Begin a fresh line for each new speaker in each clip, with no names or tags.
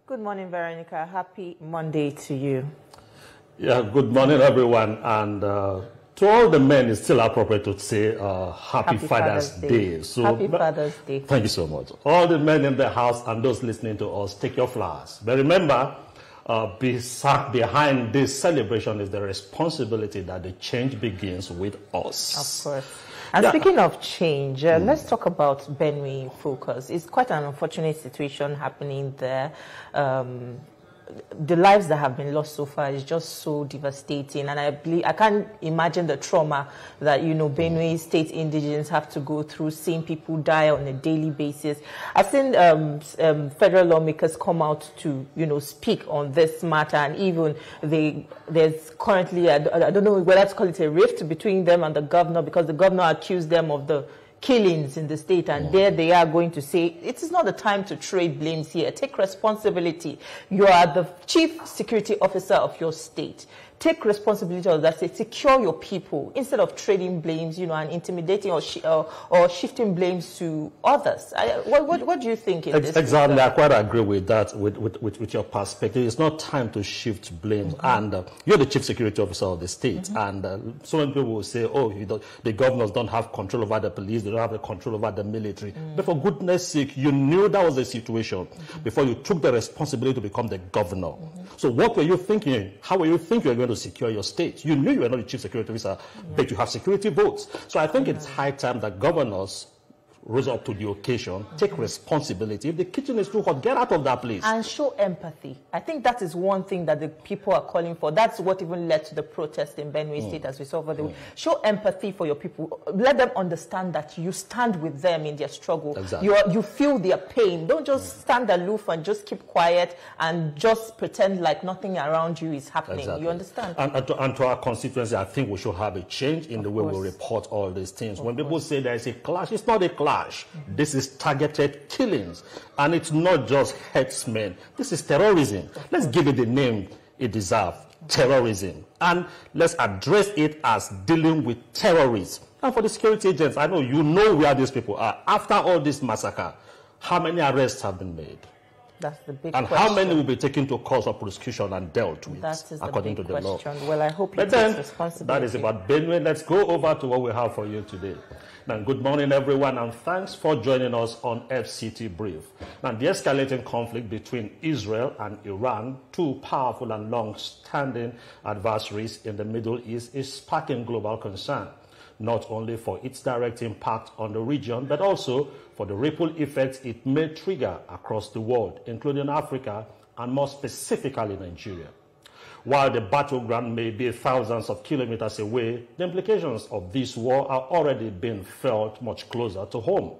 Good morning, Veronica. Happy Monday to you.
Yeah, good morning, everyone. And to all the men, it's still appropriate to say Happy Father's Day.
So, Happy Father's Day.
Thank you so much. All the men in the house and those listening to us, take your flowers. But remember, behind this celebration is the responsibility that the change begins with us.
Of course. And speaking of change, let's talk about Benue focus. It's quite an unfortunate situation happening there. The lives that have been lost so far is just so devastating, and I can't imagine the trauma that Benue state indigenes have to go through, seeing people die on a daily basis. I've seen federal lawmakers come out to speak on this matter, and even there's currently I don't know whether to call it a rift between them and the governor, because the governor accused them of the killings in the state, and there they are going to say it is not the time to trade blames here. Take responsibility. You are the chief security officer of your state. Take responsibility of that state. Secure your people instead of trading blames, and intimidating or shifting blames to others. What do you think in this?
Exactly, I quite agree with that. With your perspective, it's not time to shift blames. And you're the chief security officer of the state, and so many people will say, "Oh, the governors don't have control over the police; they don't have the control over the military." But for goodness' sake, you knew that was the situation before you took the responsibility to become the governor. So, what were you thinking? How were you thinking you were going to secure your state? You knew you were not the chief security officer, but you have security votes. So I think it's high time that governors rose up to the occasion, take responsibility. If the kitchen is too hot, get out of that place.
And show empathy. I think that is one thing that the people are calling for. That's what even led to the protest in Benue State, as we saw over the week. Show empathy for your people. Let them understand that you stand with them in their struggle.
Exactly.
You feel their pain. Don't just stand aloof and just keep quiet and just pretend like nothing around you is happening.
Exactly.
You understand?
And to our constituency, I think we should have a change in the way we report all these things. When people say there is a clash, it's not a clash. This is targeted killings, and it's not just herdsmen. This is terrorism. Let's give it the name it deserves: terrorism, and let's address it as dealing with terrorists. And for the security agents, I know you know where these people are. After all this massacre, how many arrests have been made?
That's the big
and
question.
How many will be taken to court of prosecution and dealt with according to the law?
Well, I hope you take responsibility.
That is about Benue. Let's go over to what we have for you today. Now, good morning, everyone, and thanks for joining us on FCT Brief. Now, the escalating conflict between Israel and Iran, two powerful and long-standing adversaries in the Middle East, is sparking global concern, not only for its direct impact on the region, but also for the ripple effects it may trigger across the world, including Africa and more specifically Nigeria. While the battleground may be thousands of kilometers away, the implications of this war are already being felt much closer to home.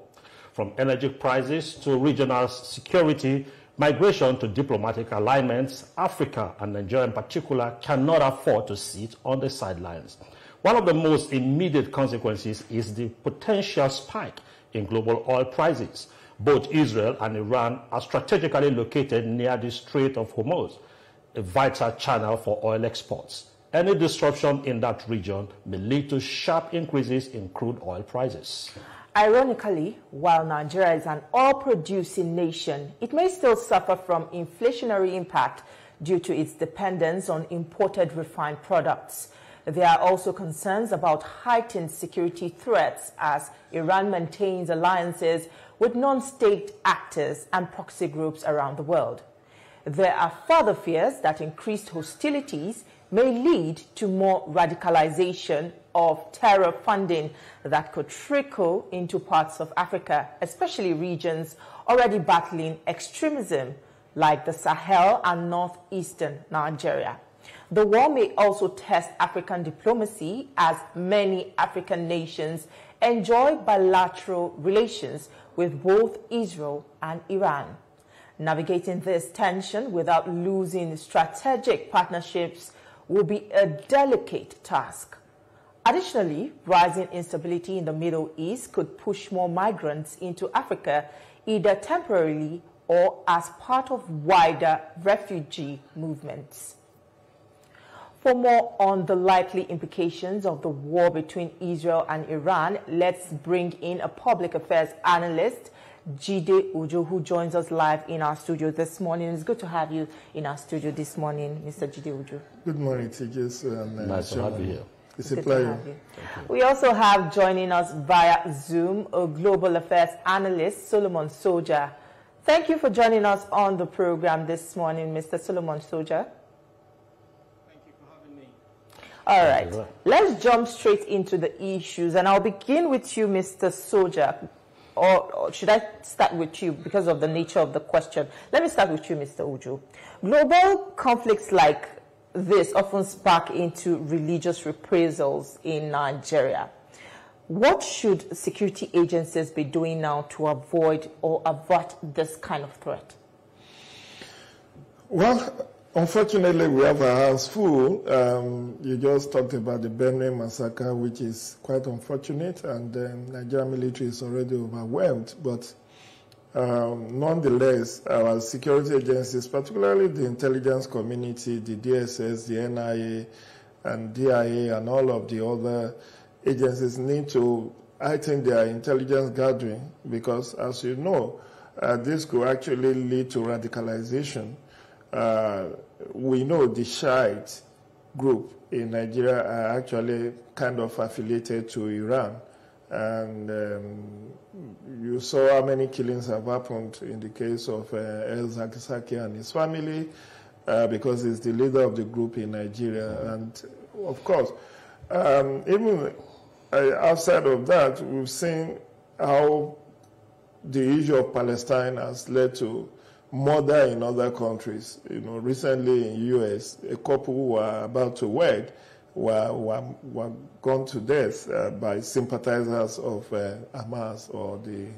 From energy prices to regional security, migration to diplomatic alignments, Africa and Nigeria in particular cannot afford to sit on the sidelines. One of the most immediate consequences is the potential spike in global oil prices. Both Israel and Iran are strategically located near the Strait of Hormuz, a vital channel for oil exports. Any disruption in that region may lead to sharp increases in crude oil prices.
Ironically, while Nigeria is an oil-producing nation, it may still suffer from inflationary impact due to its dependence on imported refined products. There are also concerns about heightened security threats as Iran maintains alliances with non-state actors and proxy groups around the world. There are further fears that increased hostilities may lead to more radicalization of terror funding that could trickle into parts of Africa, especially regions already battling extremism like the Sahel and northeastern Nigeria. The war may also test African diplomacy as many African nations enjoy bilateral relations with both Israel and Iran. Navigating this tension without losing strategic partnerships will be a delicate task. Additionally, rising instability in the Middle East could push more migrants into Africa, either temporarily or as part of wider refugee movements. For more on the likely implications of the war between Israel and Iran, let's bring in a public affairs analyst, Jide Uju, who joins us live in our studio this morning. It's good to have you in our studio this morning, Mr. Jide Uju.
Good morning, TJ.
Nice to have you here.
It's a pleasure.
We also have joining us via Zoom a global affairs analyst, Solomon Soja. Thank you for joining us on the program this morning, Mr. Solomon Soja.
Thank you for having me.
All right, let's jump straight into the issues, and I'll begin with you, Mr. Soja. Or should I start with you because of the nature of the question? Let me start with you, Mr. Uju. Global conflicts like this often spark into religious reprisals in Nigeria. What should security agencies be doing now to avoid or avert this kind of threat?
Well, unfortunately, we have our hands full. You just talked about the Benue massacre, which is quite unfortunate, and the Nigerian military is already overwhelmed. But nonetheless, our security agencies, particularly the intelligence community, the DSS, the NIA, and DIA, and all of the other agencies need to heighten their intelligence gathering because, as you know, this could actually lead to radicalization. We know the Shiite group in Nigeria are actually kind of affiliated to Iran. And you saw how many killings have happened in the case of El Zakzaki and his family because he's the leader of the group in Nigeria. And of course, even outside of that, we've seen how the issue of Palestine has led to murder in other countries. You know, recently in US, a couple who were about to wed were gone to death by sympathizers of Hamas or the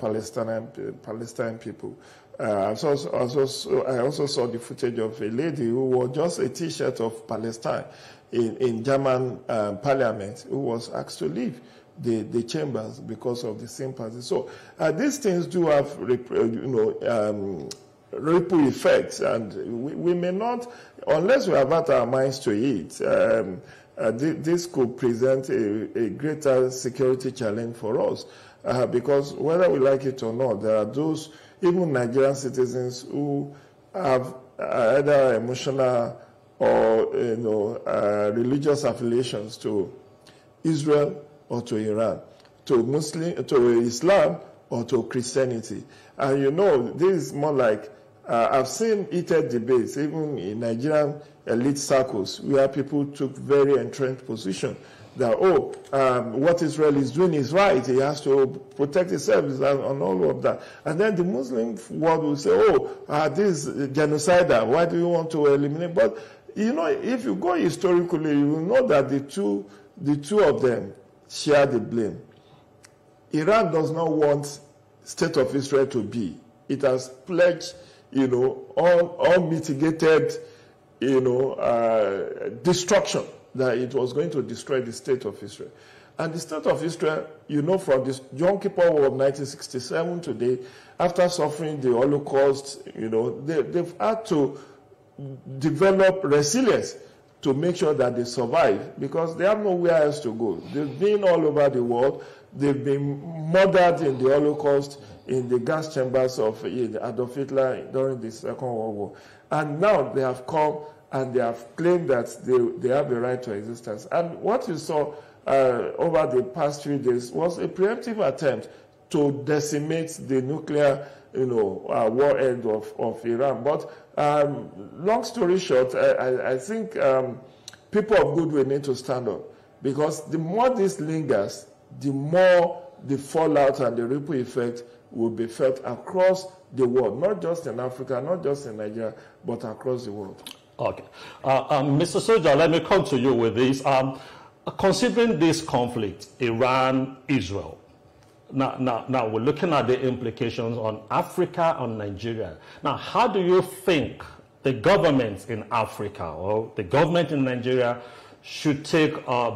Palestinian people. I also saw the footage of a lady who wore just a T-shirt of Palestine in German parliament who was asked to leave the chambers because of the sympathy. So these things do have ripple effects, and we may not, unless we avert our minds to it, this could present a greater security challenge for us. Because whether we like it or not, there are those, even Nigerian citizens, who have either emotional or religious affiliations to Israel or to Iran, to Islam or to Christianity. And you know, this is more like, I've seen heated debates, even in Nigerian elite circles, where people took very entrenched position that, what Israel is doing is right, he has to protect himself and all of that. And then the Muslim world will say, this is genocidal, why do you want to eliminate? But, you know, if you go historically, you will know that the two of them share the blame. Iran does not want State of Israel to be. It has pledged, unmitigated, destruction, that it was going to destroy the State of Israel. And the State of Israel, from this Yom Kippur War of 1967 today, after suffering the Holocaust, they've had to develop resilience to make sure that they survive, because they have nowhere else to go. They've been all over the world. They've been murdered in the Holocaust, in the gas chambers of Adolf Hitler during the Second World War. And now they have come and they have claimed that they have the right to existence. And what you saw over the past few days was a preemptive attempt to decimate the nuclear warhead of Iran. But long story short, I think people of goodwill need to stand up, because the more this lingers, the more the fallout and the ripple effect will be felt across the world, not just in Africa, not just in Nigeria, but across the world.
Okay. Mr. Soja, let me come to you with this. Considering this conflict, Iran, Israel, now we're looking at the implications on Africa, on Nigeria. Now, how do you think the governments in Africa or the government in Nigeria should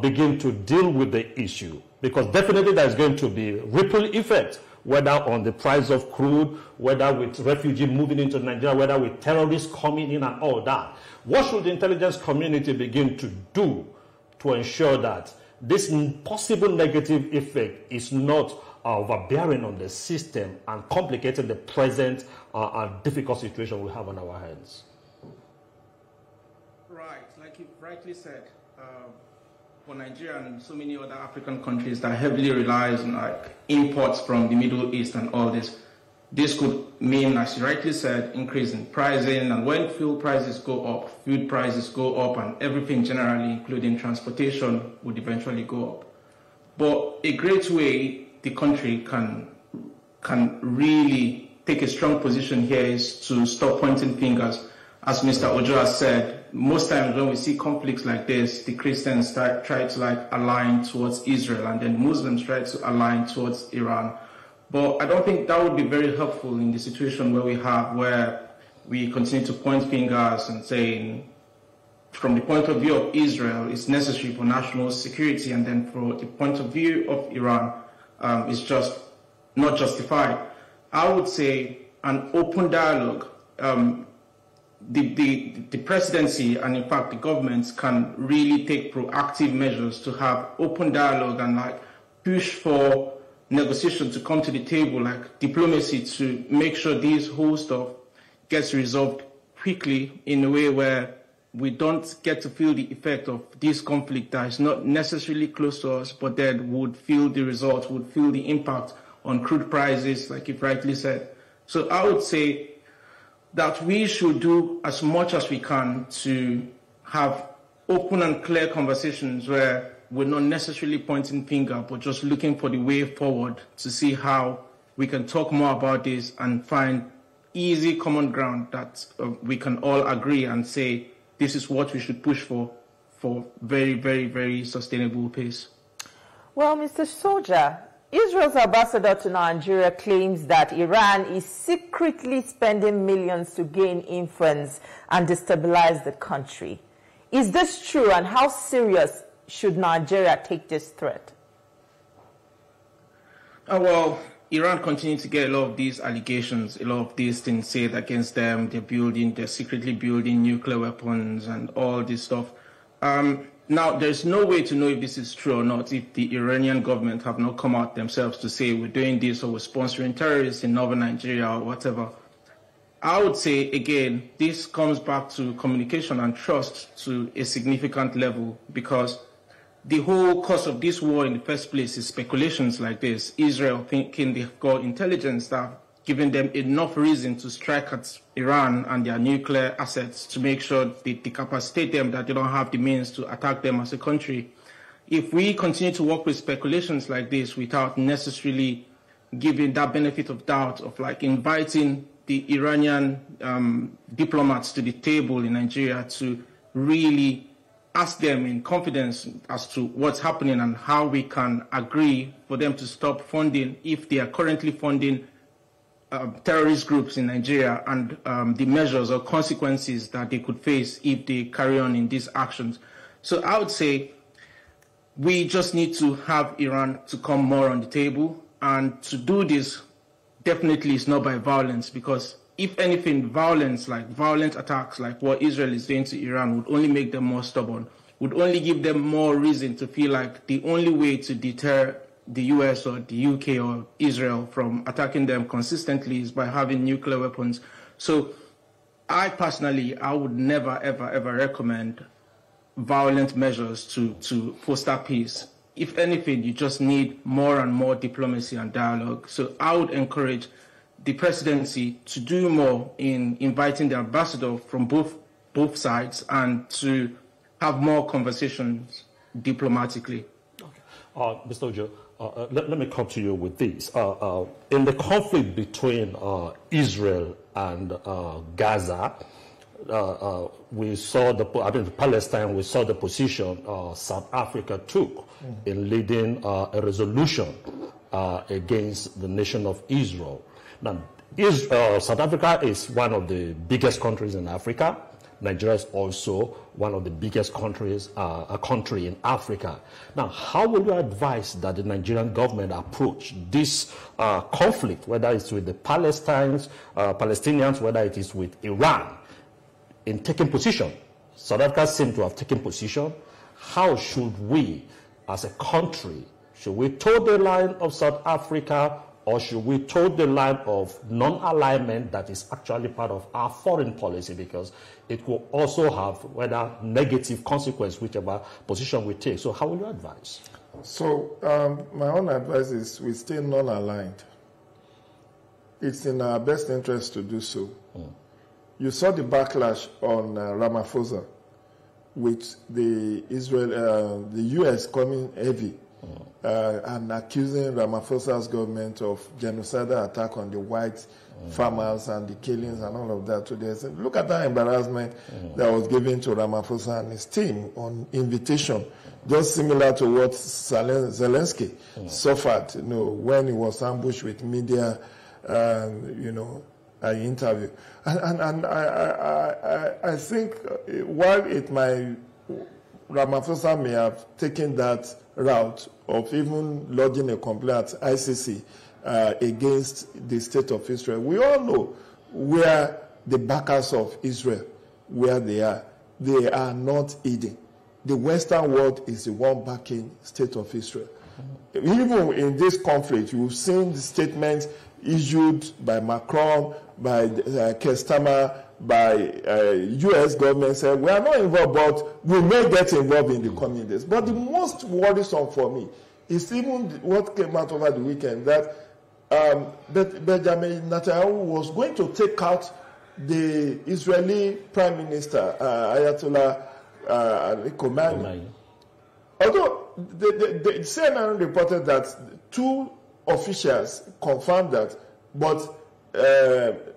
begin to deal with the issue? Because definitely there's going to be ripple effect, whether on the price of crude, whether with refugees moving into Nigeria, whether with terrorists coming in and all that. What should the intelligence community begin to do to ensure that this possible negative effect is not overbearing on the system and complicating the present difficult situation we have on our hands?
Right, like you rightly said, for Nigeria and so many other African countries that heavily relies on like imports from the Middle East and all this, this could mean, as you rightly said, increase in pricing, and when fuel prices go up, food prices go up, and everything generally, including transportation, would eventually go up. But a great way the country can really take a strong position here is to stop pointing fingers. As Mr. Ojo has said, most times when we see conflicts like this, the Christians try to like align towards Israel, and then Muslims try to align towards Iran. But I don't think that would be very helpful in the situation where we continue to point fingers and saying, from the point of view of Israel, it's necessary for national security, and then from the point of view of Iran, it's just not justified. I would say an open dialogue. The presidency and in fact the governments can really take proactive measures to have open dialogue and like push for negotiation to come to the table, like diplomacy, to make sure this whole stuff gets resolved quickly in a way where we don't get to feel the effect of this conflict that is not necessarily close to us, but then would feel the results, would feel the impact on crude prices, like you rightly said. So I would say that we should do as much as we can to have open and clear conversations where we're not necessarily pointing finger, but just looking for the way forward to see how we can talk more about this and find easy common ground that we can all agree and say this is what we should push for very, very, very sustainable pace.
Well, Mr. Soldier, Israel's ambassador to Nigeria claims that Iran is secretly spending millions to gain influence and destabilize the country. Is this true, and how serious should Nigeria take this threat?
Well, Iran continues to get a lot of these allegations, a lot of these things said against them. They're secretly building nuclear weapons and all this stuff. Now, there's no way to know if this is true or not if the Iranian government have not come out themselves to say we're doing this or we're sponsoring terrorists in northern Nigeria or whatever. I would say, again, this comes back to communication and trust to a significant level, because the whole cause of this war in the first place is speculations like this. Israel thinking they've got intelligence that giving them enough reason to strike at Iran and their nuclear assets to make sure they decapacitate them, that they don't have the means to attack them as a country. If we continue to work with speculations like this without necessarily giving that benefit of doubt of like inviting the Iranian diplomats to the table in Nigeria to really ask them in confidence as to what's happening and how we can agree for them to stop funding, if they are currently funding terrorist groups in Nigeria, and the measures or consequences that they could face if they carry on in these actions. So I would say we just need to have Iran to come more on the table, and to do this definitely is not by violence, because if anything, violence, like violent attacks like what Israel is doing to Iran, would only make them more stubborn, would only give them more reason to feel like the only way to deter the US or the UK or Israel from attacking them consistently is by having nuclear weapons. So I personally, I would never, ever, ever recommend violent measures to foster peace. If anything, you just need more and more diplomacy and dialogue. So I would encourage the presidency to do more in inviting the ambassador from both sides and to have more conversations diplomatically.
Okay. Mr. Ojo, let me come to you with this. In the conflict between Israel and Gaza, we saw Palestine, we saw the position South Africa took in leading a resolution against the nation of Israel. Now, South Africa is one of the biggest countries in Africa. Nigeria is also one of the biggest countries, a country in Africa. Now, how will you advise that the Nigerian government approach this conflict, whether it's with the Palestinians, whether it is with Iran, in taking position? South Africa seems to have taken position. How should we, as a country, Should we toe the line of South Africa, or should we toe the line of non-alignment that is actually part of our foreign policy? Because it will also have whether negative consequence, whichever position we take. So how will you advise?
So my own advice is we stay non-aligned. It's in our best interest to do so. You saw the backlash on Ramaphosa with the U.S. coming heavy and accusing Ramaphosa's government of genocidal attack on the white farmers and the killings and all of that today. So look at that embarrassment that was given to Ramaphosa and his team on invitation, just similar to what Zelensky suffered, when he was ambushed with media, an interview. And I think while Ramaphosa may have taken that route of even lodging a complaint at ICC against the state of Israel, we all know where the backers of Israel, where they are. They are not hidden. The Western world is the one backing state of Israel. Even in this conflict, you've seen the statements issued by Macron, by Keir Starmer, by U.S. government saying, we are not involved, but we may get involved in the coming days. But the most worrisome for me is even what came out over the weekend, that Benjamin Netanyahu was going to take out the Israeli Prime Minister, Ayatollah Ali Khamenei. Although the CNN reported that two officials confirmed that, but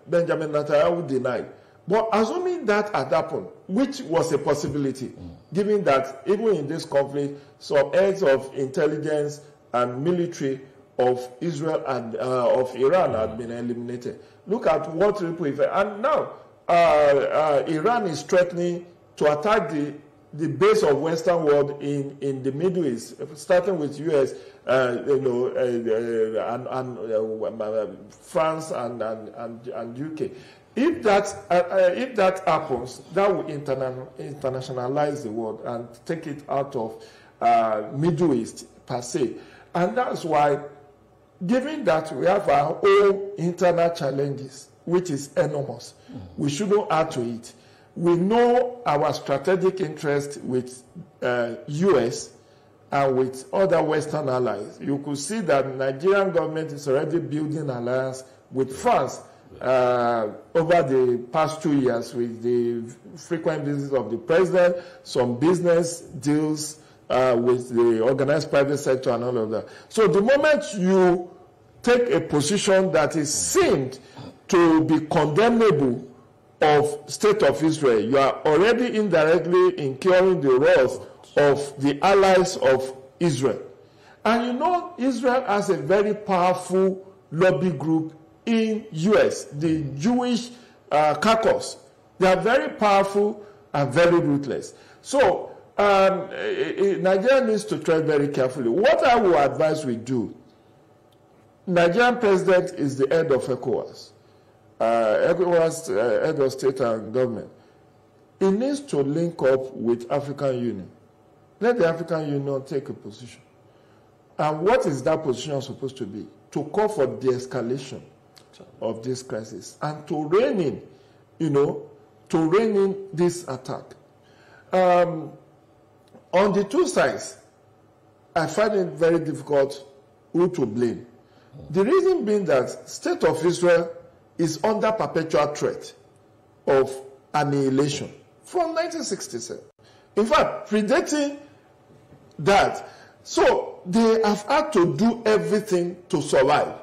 Benjamin Netanyahu denied. But assuming that had happened, which was a possibility, given that even in this conflict, some heads of intelligence and military of Israel and of Iran had been eliminated. Look at what ripple effect. And now Iran is threatening to attack the base of Western world in the Middle East, starting with U.S., France and UK. If that happens, that will internationalize the world and take it out of Middle East per se. And that's why, given that we have our own internal challenges, which is enormous, we shouldn't add to it. We know our strategic interest with U.S. and with other Western allies. You could see that the Nigerian government is already building alliance with France over the past 2 years, with the frequent visits of the president, some business deals with the organized private sector and all of that. So the moment you take a position that is seen to be condemnable of state of Israel, you are already indirectly incurring the wrath of the allies of Israel. And Israel has a very powerful lobby group in U.S., the Jewish caucus. They are very powerful and very ruthless. So Nigeria needs to tread very carefully. What I will advise we do, Nigerian president is the head of ECOWAS. ECOWAS, head of state and government. It needs to link up with African Union. Let the African Union take a position. And what is that position supposed to be? To call for de-escalation of this crisis and to rein in this attack. On the two sides, I find it very difficult who to blame. The reason being that state of Israel is under perpetual threat of annihilation from 1967. In fact, predating that. So they have had to do everything to survive.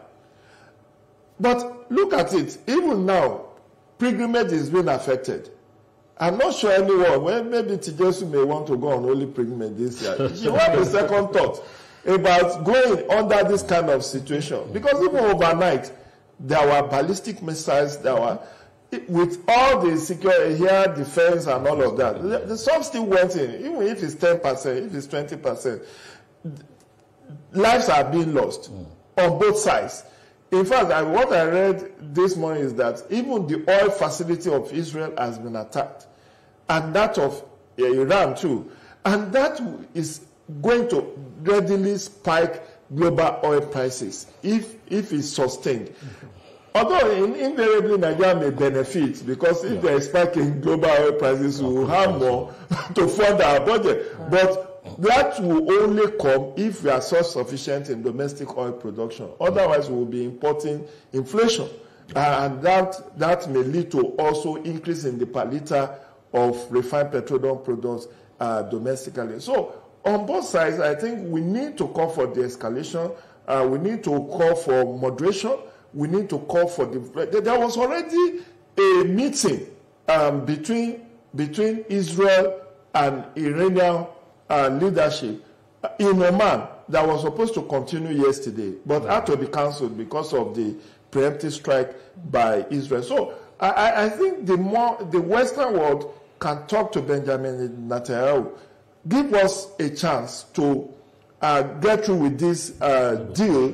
But look at it, even now, pilgrimage is being affected. I'm not sure anyone, well, maybe Tijesu may want to go on holy pilgrimage this year. She will have a second thought about going under this kind of situation. Because even overnight, there were ballistic missiles, there were, with all the secure air defense and all of that, the some still went in, even if it's 10%, if it's 20%. Lives are being lost on both sides. In fact, what I read this morning is that even the oil facility of Israel has been attacked, and that of Iran too. And that is going to readily spike global oil prices if it's sustained. Although invariably Nigeria may benefit, because if there is spike in global oil prices, we will have more to fund our budget. But that will only come if we are self-sufficient in domestic oil production. Otherwise, we will be importing inflation. And that may lead to also increase in the per liter of refined petroleum products domestically. So on both sides, I think we need to call for de-escalation. We need to call for moderation. We need to call for there was already a meeting between Israel and Iranian leadership in Oman that was supposed to continue yesterday, but had to be cancelled because of the preemptive strike by Israel. So I think the Western world can talk to Benjamin Netanyahu, give us a chance to get through with this deal.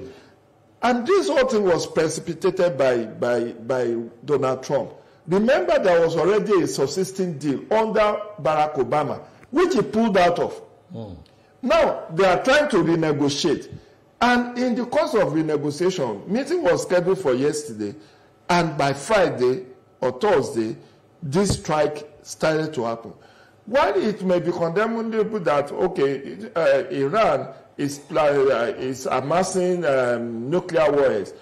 And this whole thing was precipitated by Donald Trump. Remember, there was already a subsisting deal under Barack Obama, which he pulled out of. Now, they are trying to renegotiate. And in the course of renegotiation, meeting was scheduled for yesterday, and by Friday or Thursday, this strike started to happen. While it may be condemnable that, okay, Iran is amassing nuclear warheads.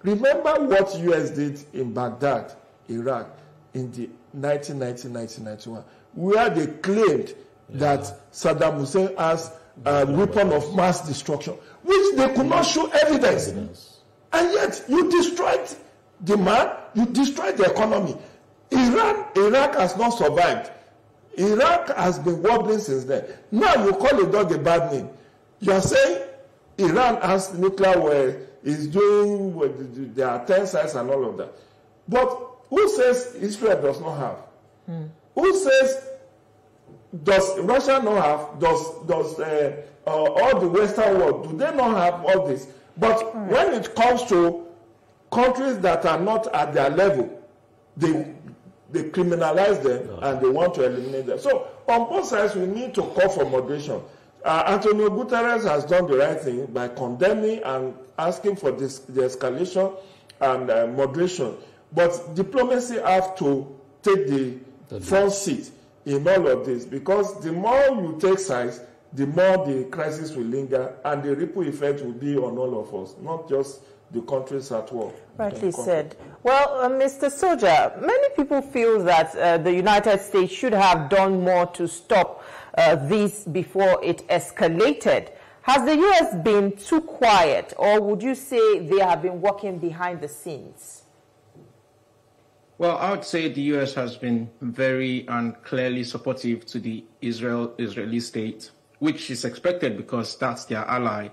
Remember what U.S. did in Baghdad, Iraq, in the 1990-1991, where they claimed that Saddam Hussein has a weapon of mass destruction, which they could not show evidence. And yet, you destroyed the man, you destroyed the economy. Iraq has not survived. Iraq has been wobbling since then. Now you call a dog a bad name. You are saying Iran has nuclear war, is doing their 10 sites and all of that. But who says Israel does not have? Who says does Russia not have? Does all the Western world, do they not have all this? But when it comes to countries that are not at their level, they criminalize them and they want to eliminate them. So on both sides, we need to call for moderation. Antonio Guterres has done the right thing by condemning and asking for the escalation and moderation. But diplomacy have to take the front seat in all of this, because the more you take sides, the more the crisis will linger and the ripple effect will be on all of us, not just the countries at war.
Rightly said. Well, Mr. Soja, many people feel that the United States should have done more to stop this before it escalated. Has the U.S. been too quiet, or would you say they have been working behind the scenes?
Well, I would say the U.S. has been very and clearly supportive to the Israeli state, which is expected because that's their ally.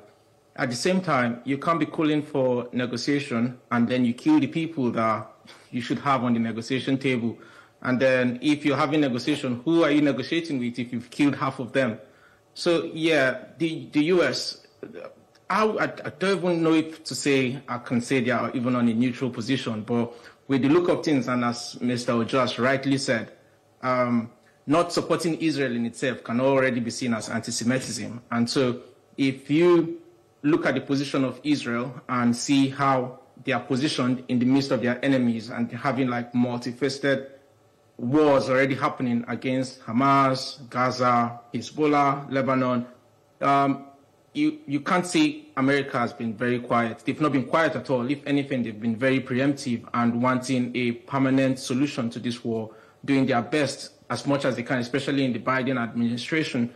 At the same time, you can't be calling for negotiation and then you kill the people that you should have on the negotiation table. And then if you're having negotiation, who are you negotiating with if you've killed half of them? So, yeah, the U.S., I don't even know if to say, I can say they are even on a neutral position, but with the look of things, and as Mr. Ojas rightly said, not supporting Israel in itself can already be seen as anti-Semitism. And so if you look at the position of Israel and see how they are positioned in the midst of their enemies and having like multifaceted wars already happening against Hamas, Gaza, Hezbollah, Lebanon, you can't say America has been very quiet. They've not been quiet at all. If anything, they've been very preemptive and wanting a permanent solution to this war, doing their best as much as they can, especially in the Biden administration.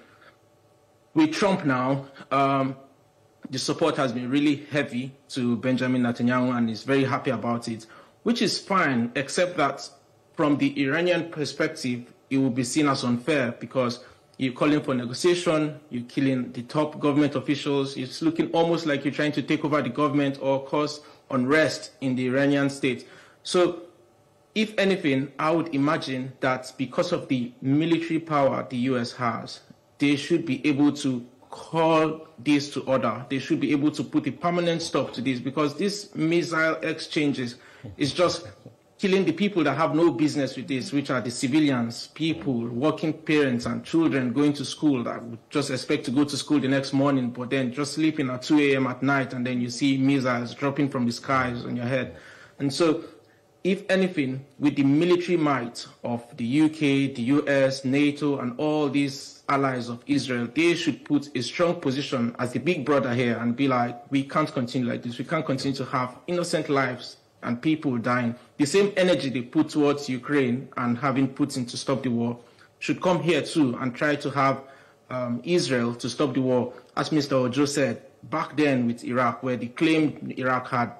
With Trump now, the support has been really heavy to Benjamin Netanyahu, and he's very happy about it, which is fine, except that from the Iranian perspective, it will be seen as unfair because you're calling for negotiation, you're killing the top government officials, it's looking almost like you're trying to take over the government or cause unrest in the Iranian state. So, if anything, I would imagine that because of the military power the US has, they should be able to call this to order. They should be able to put a permanent stop to this, because these missile exchanges is just killing the people that have no business with this, which are the civilians, people, working parents and children going to school that would just expect to go to school the next morning, but then just sleeping at 2 a.m. at night, and then you see missiles dropping from the skies on your head. And so, if anything, with the military might of the UK, the US, NATO, and all these allies of Israel, they should put a strong position as the big brother here and be like, we can't continue like this. We can't continue to have innocent lives and people dying. The same energy they put towards Ukraine and having Putin to stop the war should come here too and try to have Israel to stop the war. As Mr. Ojo said, back then with Iraq, where they claimed Iraq had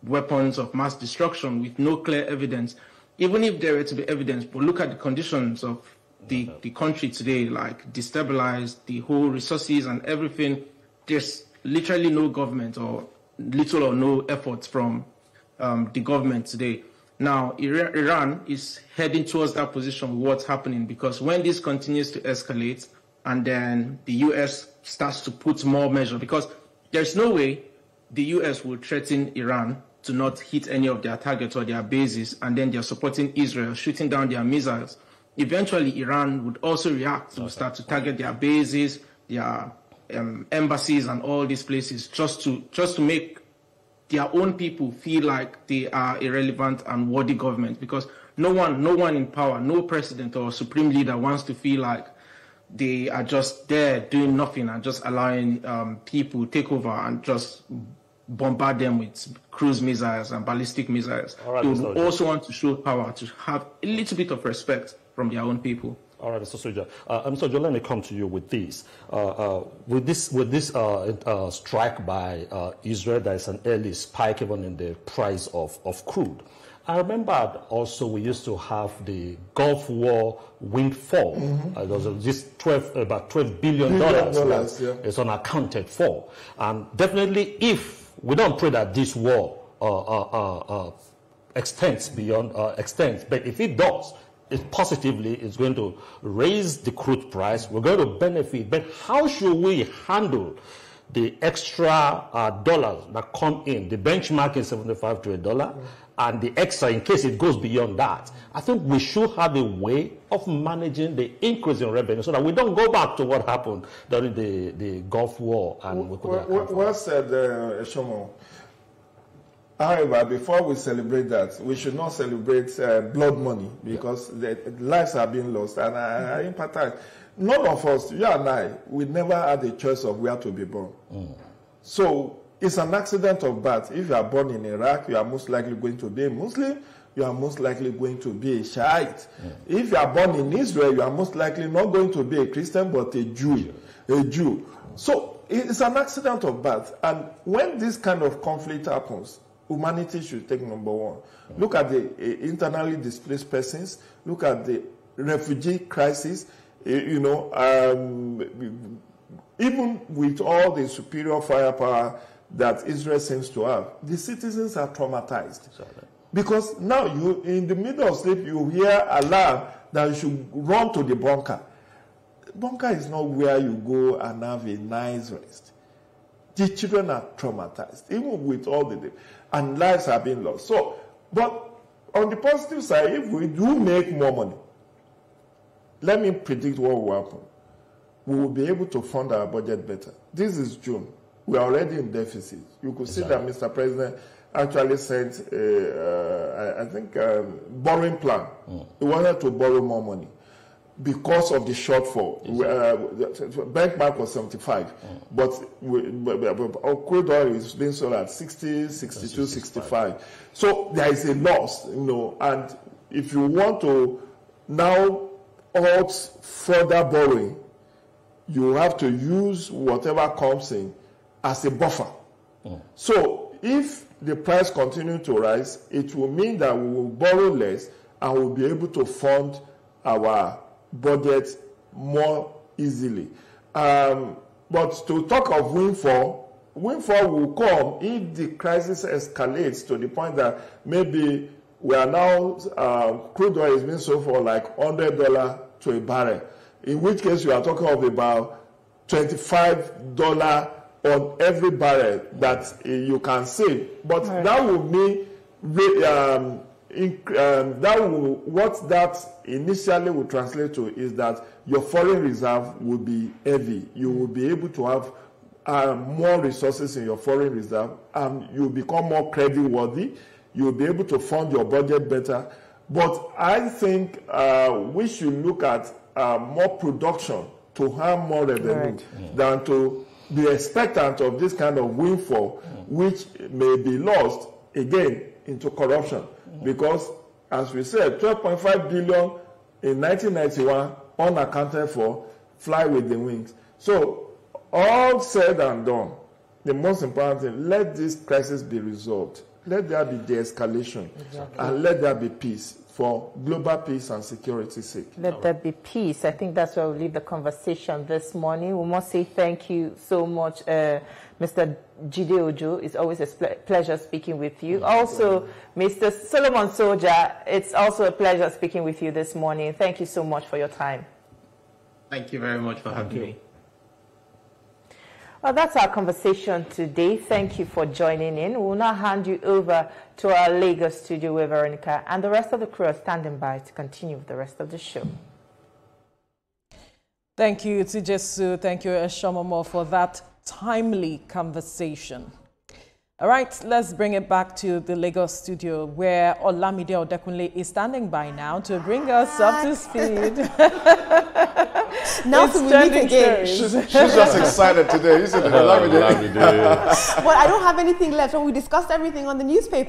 weapons of mass destruction with no clear evidence, even if there were to be evidence, but look at the conditions of the country today, like destabilized, the whole resources and everything. There's literally no government or little or no effort from the government today. Now, Iran is heading towards that position with what's happening, because when this continues to escalate and then the US starts to put more measure, because there's no way the US will threaten Iran to not hit any of their targets or their bases, and then they're supporting Israel, shooting down their missiles. Eventually, Iran would also react to start to target their bases, their embassies, and all these places, just to make their own people feel like they are irrelevant and worthy government, because no one in power, no president or supreme leader wants to feel like they are just there doing nothing and just allowing people take over and just bombard them with cruise missiles and ballistic missiles. Right, they would also want to show power, to have a little bit of respect from their own people.
All right, Mr. Soja. Mr. Joe, let me come to you with this. With this strike by Israel, there is an early spike even in the price of crude. I remember also we used to have the Gulf War windfall. There was this about $12 billion that is unaccounted for. And definitely, if we don't pray that this war extends beyond but if it does, positively, it's going to raise the crude price. We're going to benefit. But how should we handle the extra dollars that come in? The benchmark is $75 to $1, and the extra in case it goes beyond that. I think we should have a way of managing the increase in revenue so that we don't go back to what happened during the Gulf War. And
well said, Shomo. However, before we celebrate that, we should not celebrate blood money, because the lives are being lost. And I empathize. None of us, you and I, we never had a choice of where to be born. So it's an accident of birth. If you are born in Iraq, you are most likely going to be a Muslim. You are most likely going to be a Shiite. If you are born in Israel, you are most likely not going to be a Christian, but a Jew. So it's an accident of birth. And when this kind of conflict happens, humanity should take number one. Look at the internally displaced persons. Look at the refugee crisis. Even with all the superior firepower that Israel seems to have, the citizens are traumatized. Because now you, in the middle of sleep, you hear alarm that you should run to the bunker. The bunker is not where you go and have a nice rest. The children are traumatized, even with all the, and lives are being lost. So, but on the positive side, if we do make more money, let me predict what will happen. We will be able to fund our budget better. This is June. We are already in deficit. You could see that Mr. President actually sent, borrowing plan. He wanted to borrow more money because of the shortfall. Benchmark was 75, but crude oil is being sold at 60, 62, 65. So there is a loss, and if you want to now halt further borrowing, you have to use whatever comes in as a buffer. So if the price continues to rise, it will mean that we will borrow less and we'll be able to fund our budget more easily. But to talk of windfall will come if the crisis escalates to the point that maybe we are now, crude oil is being sold for like $100 to a barrel, in which case you are talking of about $25 on every barrel that you can save. But that will mean what that initially will translate to is that your foreign reserve will be heavy. You will be able to have more resources in your foreign reserve. You'll become more credit-worthy. You'll be able to fund your budget better. But I think we should look at more production to have more revenue than to be expectant of this kind of windfall, which may be lost again into corruption. Because, as we said, 12.5 billion in 1991, unaccounted for, fly with the wings. So, all said and done, the most important thing, let this crisis be resolved. Let there be de-escalation, and let there be peace for global peace and security's sake.
Let there be peace. I think that's where we'll leave the conversation this morning. We must say thank you so much, Mr. Jide Ojo. It's always a pleasure speaking with you. Also, Mr. Solomon Soja, it's also a pleasure speaking with you this morning. Thank you so much for your time.
Thank you very much for having me.
Well, that's our conversation today. Thank you for joining in. We'll now hand you over to our Lagos studio where Veronica and the rest of the crew are standing by to continue with the rest of the show.
Thank you, Tijesu. Thank you, Eshomomo, for that timely conversation. All right, let's bring it back to the Lagos studio where Olamide Odekunle is standing by now to bring us up to speed.
Now we meet again.
She's just excited today, isn't it? Olamide.
Well, I don't have anything left. We discussed everything on the newspaper.